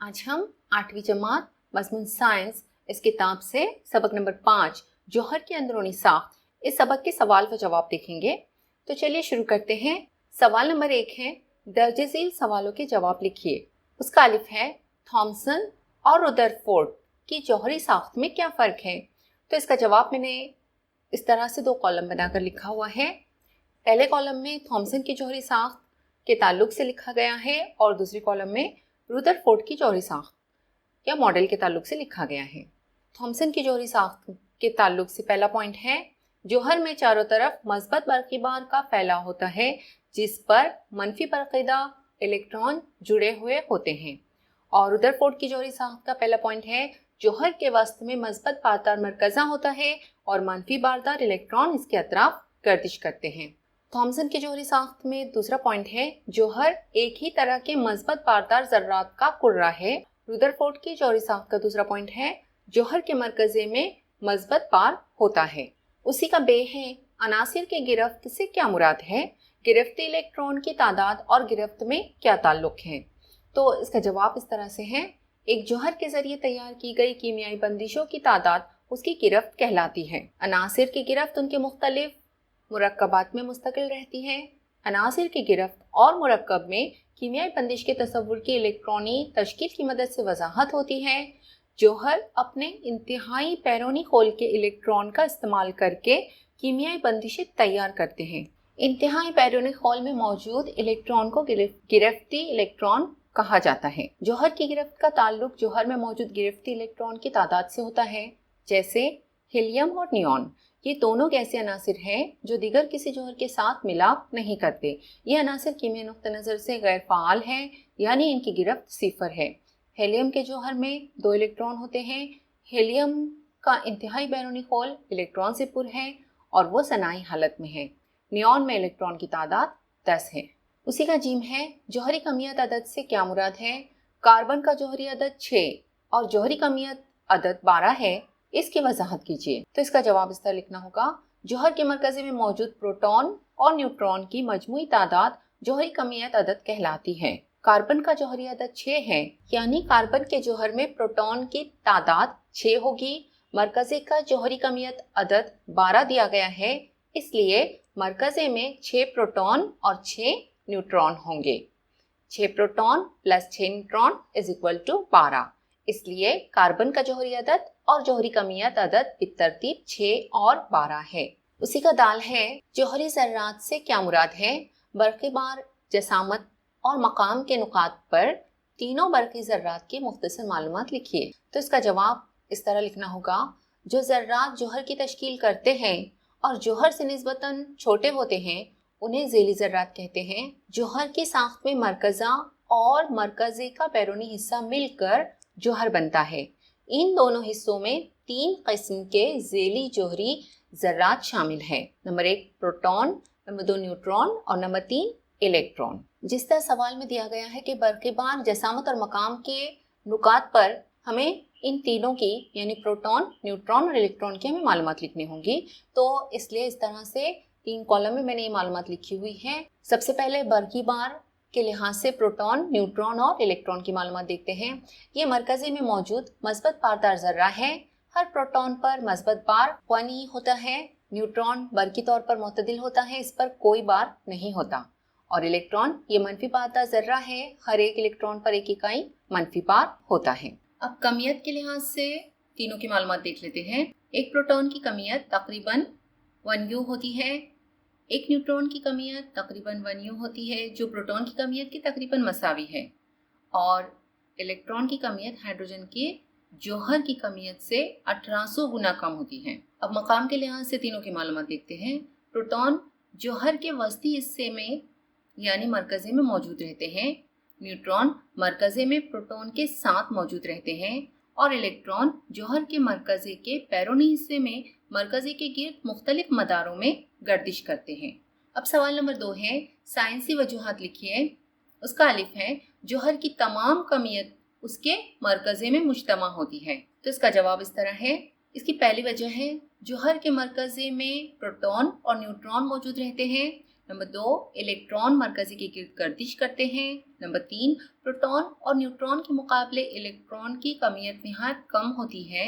आज हम 8वीं जमात मज़मून साइंस इस किताब से सबक नंबर 5 जौहर की अंदरूनी साख्त इस सबक के सवाल व जवाब देखेंगे। तो चलिए शुरू करते हैं। सवाल नंबर 1 है, दर्ज झील सवालों के जवाब लिखिए। उसका अलिफ है, थॉमसन और रुदरफोर्ड की जौहरी साख्त में क्या फ़र्क है। तो इसका जवाब मैंने इस तरह से 2 कॉलम बनाकर लिखा हुआ है। पहले कॉलम में थॉमसन की जौहरी साख्त के ताल्लुक से लिखा गया है और दूसरी कॉलम में रुदरफोर्ड की जौहरी साख्त या मॉडल के ताल्लुक से लिखा गया है। थॉमसन की जौहरी साख्त के ताल्लुक से पहला पॉइंट है, जौहर में चारों तरफ मस्बत बरक़ी बार का फैलाव होता है जिस पर मनफी बरक़ीदा इलेक्ट्रॉन जुड़े हुए होते हैं। और रुदरफोर्ड की जौहरी साख्त का पहला पॉइंट है, जौहर के वस्त में मस्बत बारदार मरकज़ा होता है और मनफी बारदार इलेक्ट्रॉन इसके अतराफ गर्दिश करते हैं। थॉमसन की जौहरी साख्त में दूसरा पॉइंट है, जौहर एक ही तरह के मस्बत बारदार ज़र्रात का कुर्रा है। रुदरफोर्ड की जौहरी साख्त का दूसरा पॉइंट है, जौहर के मरकज़े में मस्बत बार होता है। उसी का बे है, अनासिर के गिरफ्त से क्या मुराद है, गिरफ्त इलेक्ट्रॉन की तादाद और गिरफ्त में क्या ताल्लुक है। तो इसका जवाब इस तरह से है, एक जौहर के ज़रिए तैयार की गई कीमियाई बंदिशों की तादाद उसकी गिरफ्त कहलाती है। अनासिर की गिरफ्त उनके मुख्तलिफ मुरक्कबात में मुस्तकिल रहती है। अनासिर की गिरफ्त और मुरक्कब में कीमियाई बंदिश के तसव्वुर की इलेक्ट्रॉनी तश्कील की मदद से वजाहत होती है। जौहर अपने इंतहाई बैरूनी खोल के इलेक्ट्रॉन का इस्तेमाल करके कीमियाई बंदिशें तैयार करते हैं। इंतहाई बैरूनी खोल में मौजूद इलेक्ट्रॉन को गिरफ्ती इलेक्ट्रॉन कहा जाता है। जौहर की गिरफ्त का ताल्लुक जौहर में मौजूद गिरफ्ती इलेक्ट्रॉन की तादाद से होता है। जैसे हीलियम और नियॉन, ये दोनों ऐसे अनासिर हैं जो दिगर किसी जौहर के साथ मिलाप नहीं करते। ये अनासिर कीमियाई नुक्ता नज़र से गैर फ़ाल हैं, यानी इनकी गिरफ्त सिफर है। हीलियम के जौहर में 2 इलेक्ट्रॉन होते हैं। हीलियम का इंतहाई बैरूनी खोल इलेक्ट्रॉन से पुर है और वो सनाई हालत में है। नियॉन में इलेक्ट्रॉन की तादाद 10 है। उसी का जीम है, जौहरी कमियत अदद से क्या मुराद है। कार्बन का जौहरी अदद 6 और जौहरी कमियत अदद 12 है, इसकी वजाहत कीजिए। तो इसका जवाब इस तरह लिखना होगा, जौहर के मरकज़े में मौजूद प्रोटॉन और न्यूट्रॉन की मजमूई तादाद जौहरी कमियत अदद कहलाती है। कार्बन का जौहरी अदद 6 है, यानी कार्बन के जौहर में प्रोटॉन की तादाद 6 होगी। मरकज़े का जौहरी कमियत अदद 12 दिया गया है, इसलिए मरकज़े में 6 प्रोटॉन और 6 न्यूट्रॉन होंगे। 6 proton plus 6 neutron is equal to 12। इसलिए कार्बन का जौहरी अदद और जौहरी कमियत अदद बितरतीब 6 और 12 है। उसी का दाल है, जौहरी ज़र्रात से क्या मुराद है। बरक़ी बार, जसामत और मकाम के नुकात पर तीनों बरक़ी ज़र्रात की मुख्तसर मालूमात लिखिए। तो इसका जवाब इस तरह लिखना होगा, जो ज़र्रात जौहर की तश्कील करते हैं और जौहर से निस्बतन छोटे होते हैं उन्हें ज़ेली ज़र्रात कहते हैं। जौहर की साख्त में मरकज़ा और मरकज़े का बैरूनी हिस्सा मिलकर जौहर बनता है। इन दोनों हिस्सों में 3 किस्म के ज़ेली जौहरी ज़र्रात शामिल हैं। नंबर 1 प्रोटॉन, नंबर 2 न्यूट्रॉन और नंबर 3 इलेक्ट्रॉन। जिस तरह सवाल में दिया गया है कि बरक़ी बार, जसामत और मकाम के नुकात पर हमें इन तीनों की यानी प्रोटॉन, न्यूट्रॉन और इलेक्ट्रॉन की हमें मालूमात लिखनी होंगी। तो इसलिए इस तरह से 3 कॉलम में मैंने ये मालूमात लिखी हुई है। सबसे पहले बरक़ी बार के लिहाज से प्रोटॉन, न्यूट्रॉन और इलेक्ट्रॉन की मालूमात देखते हैं। ये मरकज़े में मौजूद मस्बत बारदार ज़र्रा है। हर प्रोटॉन पर मस्बत बार 1 ही होता है। न्यूट्रॉन बरक़ी तौर पर मुतदिल होता है, इस पर कोई बार नहीं होता। और इलेक्ट्रॉन ये मनफी बारदार ज़र्रा है, हर एक इलेक्ट्रॉन पर 1 इकाई मनफी बार होता है। अब कमियत के लिहाज से तीनों की मालूमात देख लेते हैं। एक प्रोटॉन की कमियत तकरीबन 1U होती है। एक न्यूट्रॉन की कमियत तकरीबन 1U होती है, जो प्रोटॉन की कमियत की तकरीबन मसावी है। और इलेक्ट्रॉन की कमियत हाइड्रोजन के जौहर की कमियत से 1800 गुना कम होती है। अब मकाम के लिहाज से तीनों की मालूमात देखते हैं। प्रोटॉन जौहर के वस्ती हिस्से में यानी मरकज़े में मौजूद रहते हैं। न्यूट्रॉन मरकज़े में प्रोटॉन के साथ मौजूद रहते हैं और इलेक्ट्रॉन जौहर के मरकज़े के बैरूनी हिस्से में मरकज़े के गिर्द मुख्तलिफ मदारों में गर्दिश करते हैं। अब सवाल नंबर 2 है, साइंसी वजूहात लिखिए। उसका अलिफ है, जौहर की तमाम कमियत उसके मरकज़े में मुज्तमा होती है। तो इसका जवाब इस तरह है। इसकी पहली वजह है, जौहर के मरकज़े में प्रोटॉन और न्यूट्रॉन मौजूद रहते हैं। नंबर 2, इलेक्ट्रॉन मरकज़ी के गिर्द गर्दिश करते हैं। नंबर 3, प्रोटॉन और न्यूट्रॉन के मुकाबले इलेक्ट्रॉन की कमियत निहायत कम होती है।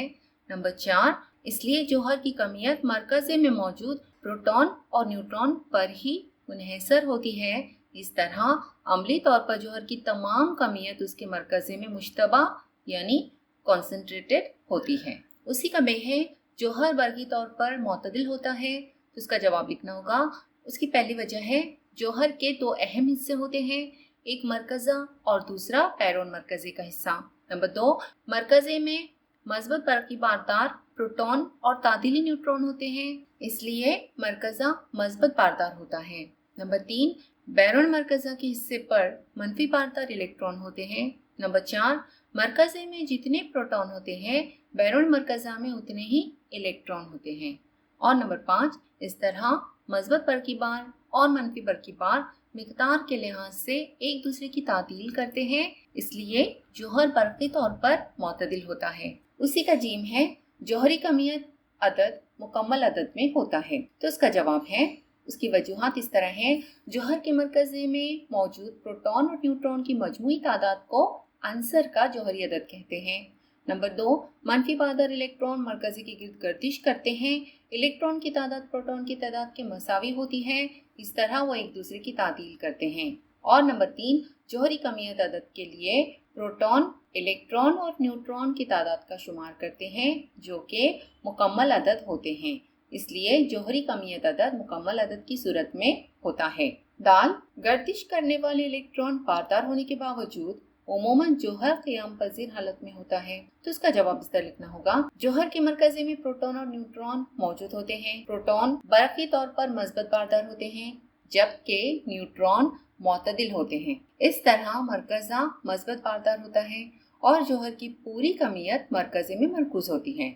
नंबर 4, इसलिए जौहर की कमियत मरकज़े में मौजूद प्रोटॉन और न्यूट्रॉन पर ही मुनहसर होती है। इस तरह अमली तौर पर जौहर की तमाम कमियत उसके मरकज़े में मुश्तबा यानी कॉन्सेंट्रेटेड होती है। उसी का बे है जौहर बरक़ी तौर पर मोतदिल होता है, तो उसका जवाब लिखना होगा। उसकी पहली वजह है जौहर के दो अहम हिस्से होते हैं, एक मरकज़ा और दूसरा पैरोन मरकज़े का हिस्सा। नंबर 2, मरकज़े में मज़बूत बरक़ी बारदार प्रोटॉन और तादीली न्यूट्रॉन होते हैं, इसलिए मरकज़ा मज़बूत बारदार होता है। नंबर 3, बैरून मरकज़ा के हिस्से पर मनफी बारदार इलेक्ट्रॉन होते हैं। नंबर 4, मरकज़े में जितने प्रोटॉन होते हैं बैरून मरकज़ा में उतने ही इलेक्ट्रॉन होते हैं। और नंबर 5, इस तरह मज़बूत बरक़ी बार और मनफी बरक़ी बार मिक़दार के लिहाज से एक दूसरे की तादील करते हैं, इसलिए जौहर बरक़ी तौर पर मोतदिल होता है। उसी का जीम है जौहरी कमियत अदद मुकम्मल अदद में होता है, तो उसका जवाब है। उसकी वजूहात इस तरह है, जौहर के मरकज़े में मौजूद प्रोटॉन और न्यूट्रॉन की मजमूई तादाद को अंसर का जौहरी अदद कहते हैं। नंबर 2, मनफी बारदार इलेक्ट्रॉन मरकज़े के गिर्द गर्दिश करते हैं। इलेक्ट्रॉन की तादाद प्रोटॉन की तादाद के मसावी होती है, इस तरह वो एक दूसरे की तादील करते हैं। और नंबर 3, जौहरी कमियत अदद के लिए प्रोटॉन, इलेक्ट्रॉन और न्यूट्रॉन की तादाद का शुमार करते हैं, जो कि मुकम्मल अदद होते हैं, इसलिए जौहरी कमियत अदद मुकम्मल अदद की सूरत में होता है। दाल, गर्दिश करने वाले इलेक्ट्रॉन बारदार होने के बावजूद उमूमन जौहर क़याम पज़ीर हालत में होता है, तो इसका जवाब इस तरह लिखना होगा। जौहर के मरकज़े में प्रोटॉन और न्यूट्रॉन मौजूद होते हैं। प्रोटॉन बरक़ी तौर पर मज़बूत बारदार होते हैं, जबकि न्यूट्रॉन मोतदिल होते हैं। इस तरह मरकज़ा मज़बूत बारदार होता है और जौहर की पूरी कमियत मरकज़े में मरकूज़ होती है।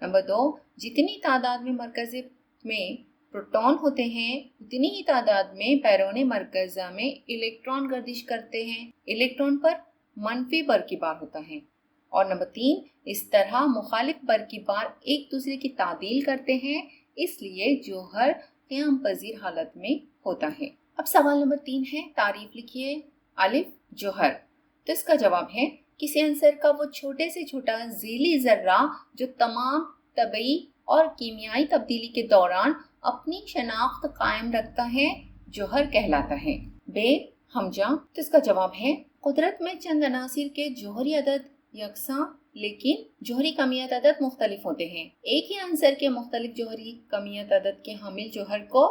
नंबर 2, जितनी तादाद में मरकज़े में प्रोटॉन होते हैं उतनी ही तादाद में बैरून मरकज़ा में इलेक्ट्रॉन गर्दिश करते हैं। इलेक्ट्रॉन पर मनफी बरक़ी बार होता है। और नंबर 3, इस तरह मुखालिफ बरक़ी बार एक दूसरे की तादील करते हैं, इसलिए जौहर क़याम पज़ीर हालत में होता है। अब सवाल नंबर 3 है, तारीफ लिखिए। अलिफ, जौहर, तो इसका जवाब है किसी अंसर का वो छोटे से छोटा ज़ीली ज़र्रा जो तमाम तबई और कीमियाई तब्दीली के दौरान अपनी शनाख्त कायम रखता है, जौहर कहलाता है। बे, हमजा, तो इसका जवाब है कुदरत में चंद अनासिर के जौहरी अदद यकसां लेकिन जौहरी कमियत अदद मुख्तलिफ होते हैं। एक ही अंसर के मुख्तलिफ जौहरी कमियत अदद के हामिल जौहर को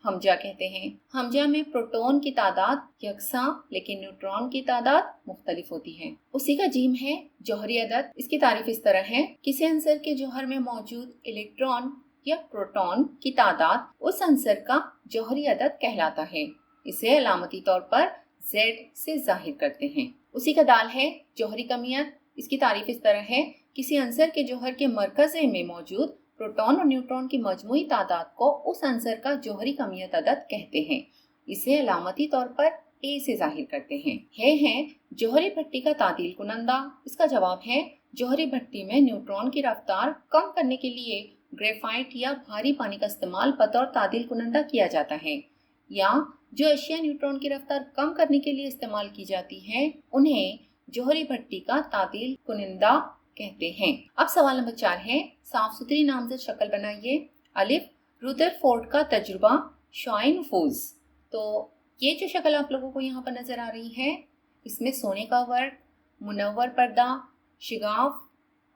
हमजा कहते हैं। हमजा में प्रोटॉन की तादाद यकसां लेकिन न्यूट्रॉन की तादाद मुख्तलिफ होती है। उसी का जीम है जौहरी अदद। इसकी तारीफ इस तरह है, किसी अंसर के जौहर में मौजूद इलेक्ट्रॉन या प्रोटॉन की तादाद उस अंसर का जौहरी अदद कहलाता है। इसे अलामती तौर पर Z से जाहिर करते हैं। उसी का दाल है जौहरी कमियत। इसकी तारीफ इस तरह है, किसी अंसर के जौहर के मरकज़े में मौजूद प्रोटॉन और न्यूट्रॉन की मजमूई तादाद को उस अंसर का जौहरी कमियत अदद कहते हैं। इसे अलामती तौर पर A से जाहिर करते हैं। है जौहरी भट्टी का तादील कुनंदा। इसका जवाब है जौहरी भट्टी में न्यूट्रॉन की रफ्तार कम करने के लिए ग्रेफाइट या भारी पानी का इस्तेमाल बतौर तादील कुनंदा किया जाता है, या जो अशिया न्यूट्रॉन की रफ्तार कम करने के लिए इस्तेमाल की जाती है उन्हें जौहरी भट्टी का तादील कुनंदा कहते हैं। अब सवाल नंबर 4 है, साफ सुथरी नामज़द शक्ल बनाइए। अलिफ, रुदरफोर्ड का तजुर्बा शाई नफूज। तो ये जो शक्ल आप लोगों को यहाँ पर नजर आ रही है, इसमें सोने का वर्क, मुनव्वर पर्दा, शिगाफ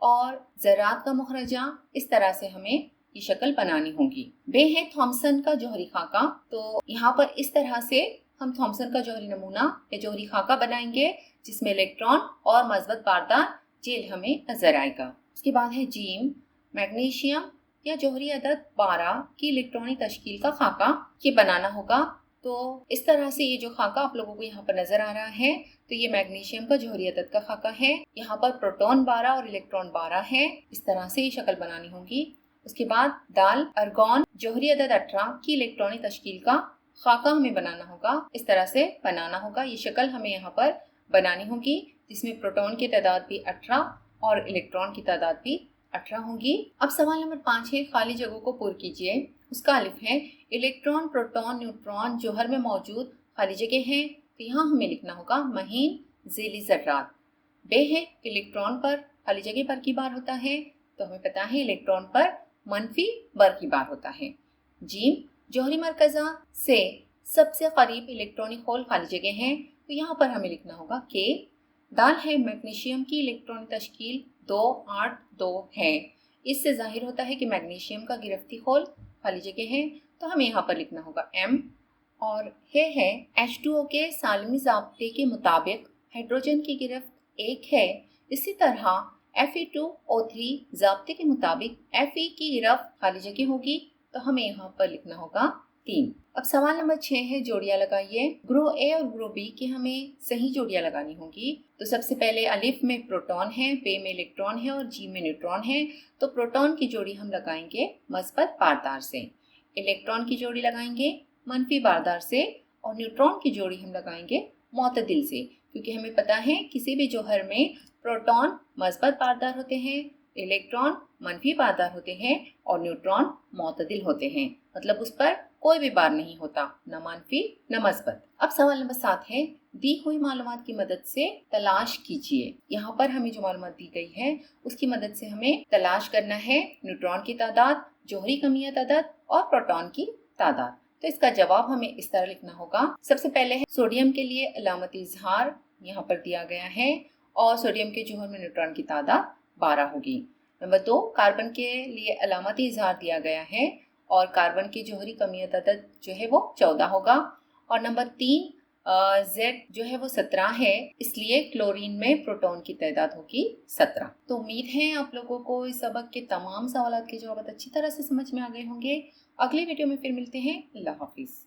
और ज़रात का मुखरजा, इस तरह से हमें ये शक्ल बनानी होगी। बे है थॉमसन का जौहरी खाका। तो यहाँ पर इस तरह से हम थॉमसन का जौहरी नमूना या जौहरी खाका बनाएंगे, जिसमें इलेक्ट्रॉन और मज़बूत बारदार जेल हमें नजर आएगा। उसके बाद है जीम, मैग्नीशियम या जौहरी अदद 12 की इलेक्ट्रॉनिक तश्कील का खाका, ये बनाना होगा। तो इस तरह से ये जो खाका आप लोगों को यहाँ पर नजर आ रहा है, तो ये मैग्नीशियम का जौहरी अदद का खाका है। यहाँ पर प्रोटॉन 12 और इलेक्ट्रॉन 12 है। इस तरह से ये शक्ल बनानी होगी। उसके बाद दाल, अर्गॉन, जौहरी अदद 18 की इलेक्ट्रॉनिक तश्कील का खाका हमें बनाना होगा। इस तरह से बनाना होगा। ये शक्ल हमें यहाँ पर बनानी होगी, जिसमें प्रोटॉन की तादाद भी 18 और इलेक्ट्रॉन की तादाद भी 18 होगी। अब सवाल नंबर 5 है, खाली जगहों को पुर कीजिए। उसका अलिफ है इलेक्ट्रॉन, प्रोटॉन, न्यूट्रॉन जौहर में मौजूद खाली जगह है, तो यहाँ हमें लिखना होगा महीन झीली ज़र्रात। बे है इलेक्ट्रॉन पर खाली जगह बर की बार होता है, तो हमें पता है इलेक्ट्रॉन पर मनफी बर की बार होता है। जीम जौहरी मरकज़ा से सबसे करीब इलेक्ट्रॉनिक होल खाली जगह है, तो यहाँ पर हमें लिखना होगा के। दाल है मैग्नीशियम की इलेक्ट्रॉनिक तश्कील 282 है, इससे जाहिर होता है कि मैग्नीशियम का गिरफ्ती होल खाली जगह है, तो हमें यहाँ पर लिखना होगा एम। और है H2O के सालमी ज़ाब्ते के मुताबिक हाइड्रोजन की गिरफ्त 1 है, इसी तरह Fe2O3 ज़ाब्ते के मुताबिक Fe की गिरफ्त खाली जगह होगी, तो हमें यहाँ पर लिखना होगा 3। अब सवाल नंबर 6 है जोड़ियां लगाइए। ग्रुप ए और ग्रुप बी की हमें सही जोड़ियां लगानी होगी। तो सबसे पहले अलिफ में प्रोटॉन है, बे में इलेक्ट्रॉन है और जी में न्यूट्रॉन है, तो प्रोटॉन की जोड़ी हम लगाएंगे मस्बत बारदार से, इलेक्ट्रॉन की जोड़ी लगाएंगे मनफी बारदार से और न्यूट्रॉन की जोड़ी हम लगाएंगे मोतदिल से, क्योंकि हमें पता है किसी भी जौहर में प्रोटॉन मस्बत बारदार होते हैं, इलेक्ट्रॉन मनफी बारदार होते हैं और न्यूट्रॉन मोतदिल होते हैं, मतलब उस पर कोई भी बार नहीं होता, न मनफी न मस्बत। अब सवाल नंबर 7 है दी हुई मालूमात की मदद से तलाश कीजिए। यहाँ पर हमें जो मालूमात दी गई है उसकी मदद से हमें तलाश करना है न्यूट्रॉन की तादाद, जौहरी कमिया तादाद और प्रोटॉन की तादाद। तो इसका जवाब हमें इस तरह लिखना होगा। सबसे पहले है सोडियम के लिए अलामती इजहार यहाँ पर दिया गया है और सोडियम के जौहर में न्यूट्रॉन की तादाद 12 होगी। नंबर 2 कार्बन के लिए अलामती इजहार दिया गया है और कार्बन की जौहरी कमिया तादाद जो है वो 14 होगा। और नंबर 3 Z जो है वो 17 है, इसलिए क्लोरीन में प्रोटॉन की तादाद होगी 17। तो उम्मीद है आप लोगों को इस सबक के तमाम सवालों के जवाब अच्छी तरह से समझ में आ गए होंगे। अगले वीडियो में फिर मिलते हैं। अल्लाह हाफिज।